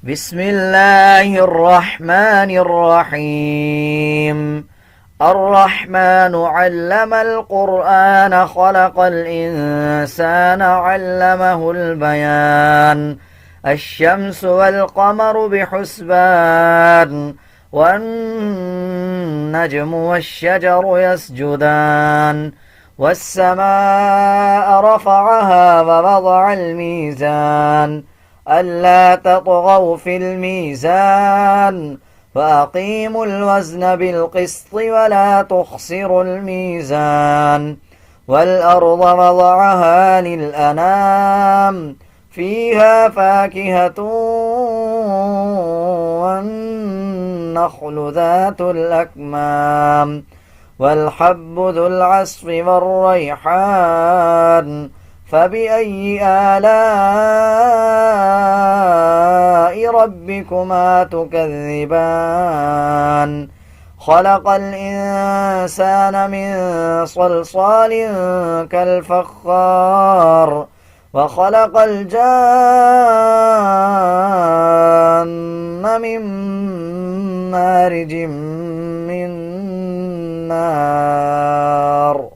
بسم الله الرحمن الرحيم الرحمن علم القرآن خلق الإنسان علمه البيان الشمس والقمر بحسبان والنجم والشجر يسجدان والسماء رفعها ووضع الميزان ألا تطغوا في الميزان فأقيموا الوزن بالقسط ولا تخسروا الميزان والأرض وضعها للأنام فيها فاكهة والنخل ذات الأكمام والحب ذو العصف والريحان فبأي آلاء ربكما تكذبان خلق الإنسان من صلصال كالفخار وخلق الجان من مارج من نار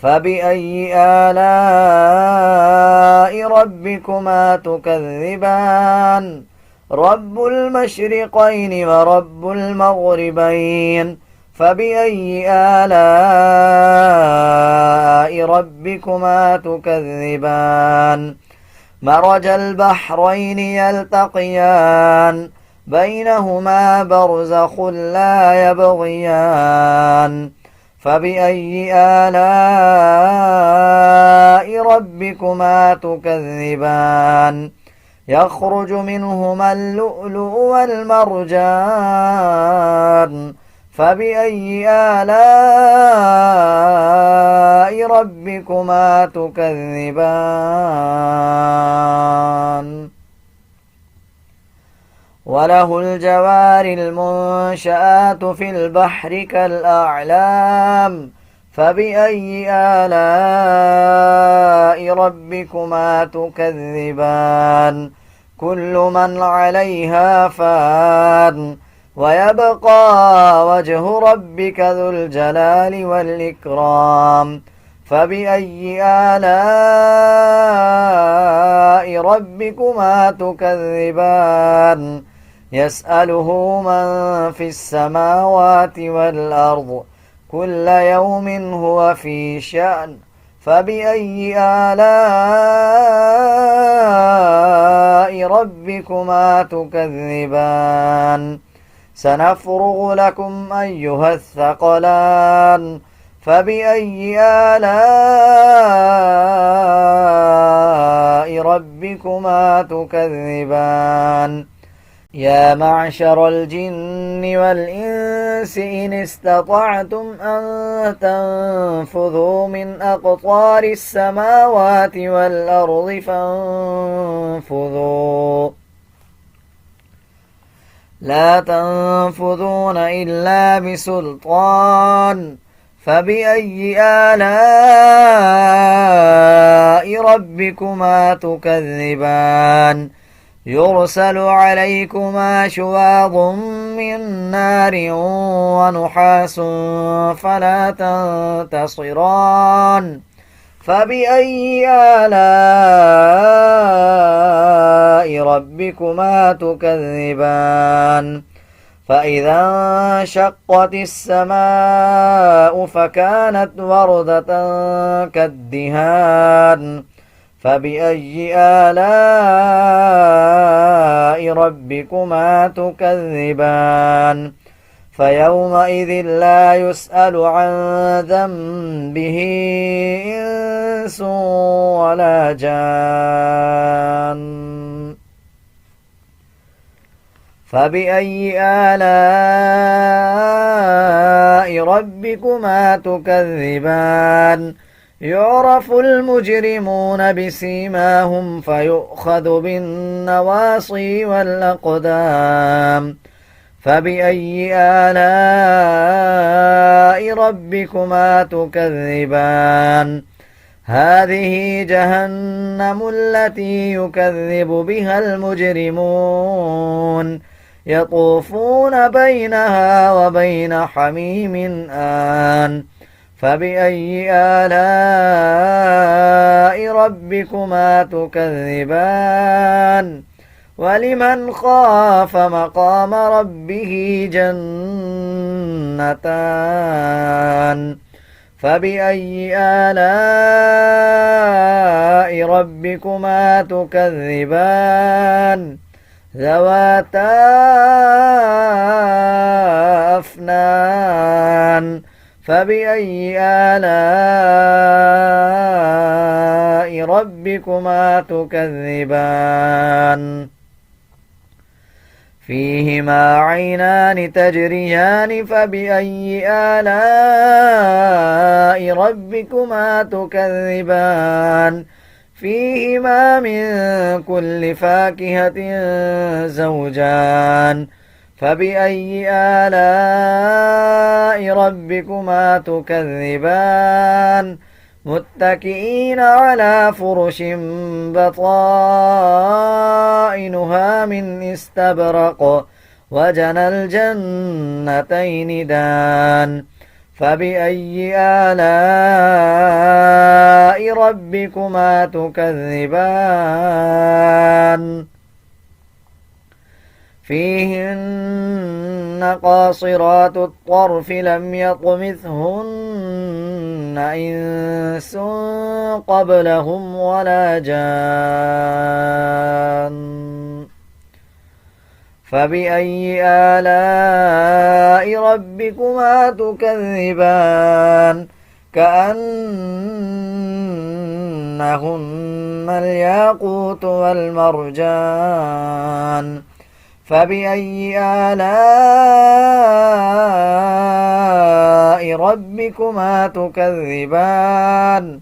فبأي آلاء ربكما تكذبان رب المشرقين ورب المغربين فبأي آلاء ربكما تكذبان مرج البحرين يلتقيان بينهما برزخ لا يبغيان فبأي آلاء ربكما تكذبان يخرج منهما اللؤلؤ والمرجان فبأي آلاء ربكما تكذبان وله الجوار المنشآت في البحر كالأعلام فبأي آلاء ربكما تكذبان كل من عليها فان ويبقى وجه ربك ذو الجلال والإكرام فبأي آلاء ربكما تكذبان يسأله من في السماوات والأرض كل يوم هو في شأن فبأي آلاء ربكما تكذبان سنفرغ لكم أيها الثقلان فبأي آلاء ربكما تكذبان يا معشر الجن والإنس إن استطعتم أن تنفذوا من أقطار السماوات والأرض فانفذوا لا تنفذون إلا بسلطان فبأي آلاء ربكما تكذبان يرسل عليكما شواظ من نار ونحاس فلا تنتصران فبأي آلاء ربكما تكذبان فإذا انشقت السماء فكانت وردة كالدهان فبأي آلاء ربكما تكذبان فيومئذ لا يسأل عن ذنبه إنس ولا جان فبأي آلاء ربكما تكذبان يعرف المجرمون بسيماهم فيؤخذ بالنواصي والأقدام فبأي آلاء ربكما تكذبان هذه جهنم التي يكذب بها المجرمون يطوفون بينها وبين حميم آن فبأي آلاء ربكما تكذبان ولمن خاف مقام ربه جنتان فبأي آلاء ربكما تكذبان ذواتا أفنان فبأي آلاء ربكما تكذبان فيهما عينان تجريان فبأي آلاء ربكما تكذبان فيهما من كل فاكهة زوجان فبأي آلاء ربكما تكذبان متكئين على فرش بطائنها من استبرق وجنى الجنتين دان فبأي آلاء ربكما تكذبان فيهن قاصرات الطرف لم يطمثهن إنس قبلهم ولا جان فبأي آلاء ربكما تكذبان كأنهن الياقوت والمرجان فبأي آلاء ربكما تكذبان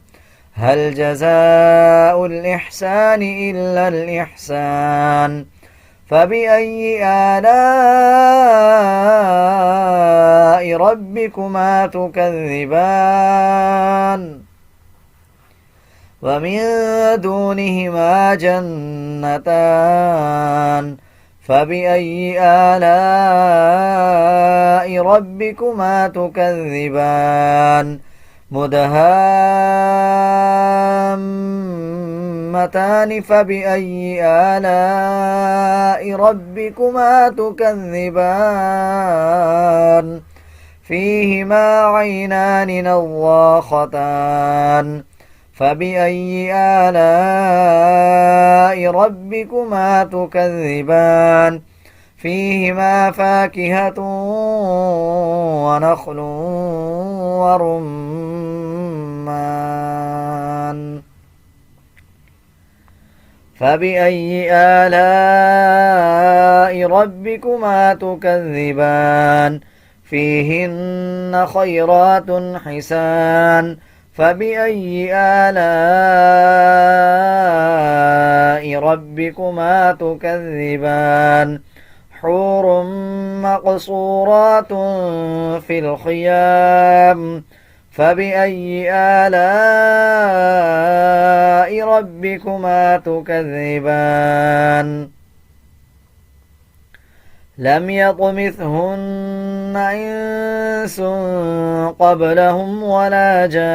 هل جزاء الإحسان إلا الإحسان فبأي آلاء ربكما تكذبان ومن دونهما جنتان فبأي آلاء ربكما تكذبان مدهامتان فبأي آلاء ربكما تكذبان فيهما عينان نضاختان فبأي آلاء ربكما تكذبان فيهما فاكهة ونخل ورمان فبأي آلاء ربكما تكذبان فيهن خيرات حسان فبأي آلاء ربكما تكذبان حور مقصورات في الخيام فبأي آلاء ربكما تكذبان لم يطمثهن إنس قبلهم ولا جان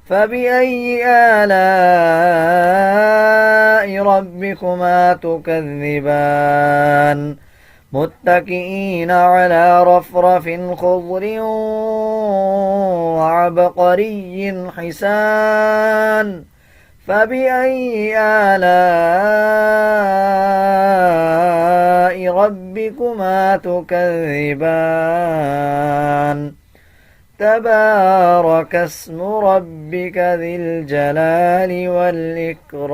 فبأي آلاء ربكما تكذبان متكئين على رفرف خضر وعبقري حسان فبأي آلاء ربكما تكذبان تبارك اسم ربك ذي الجلال والإكرام.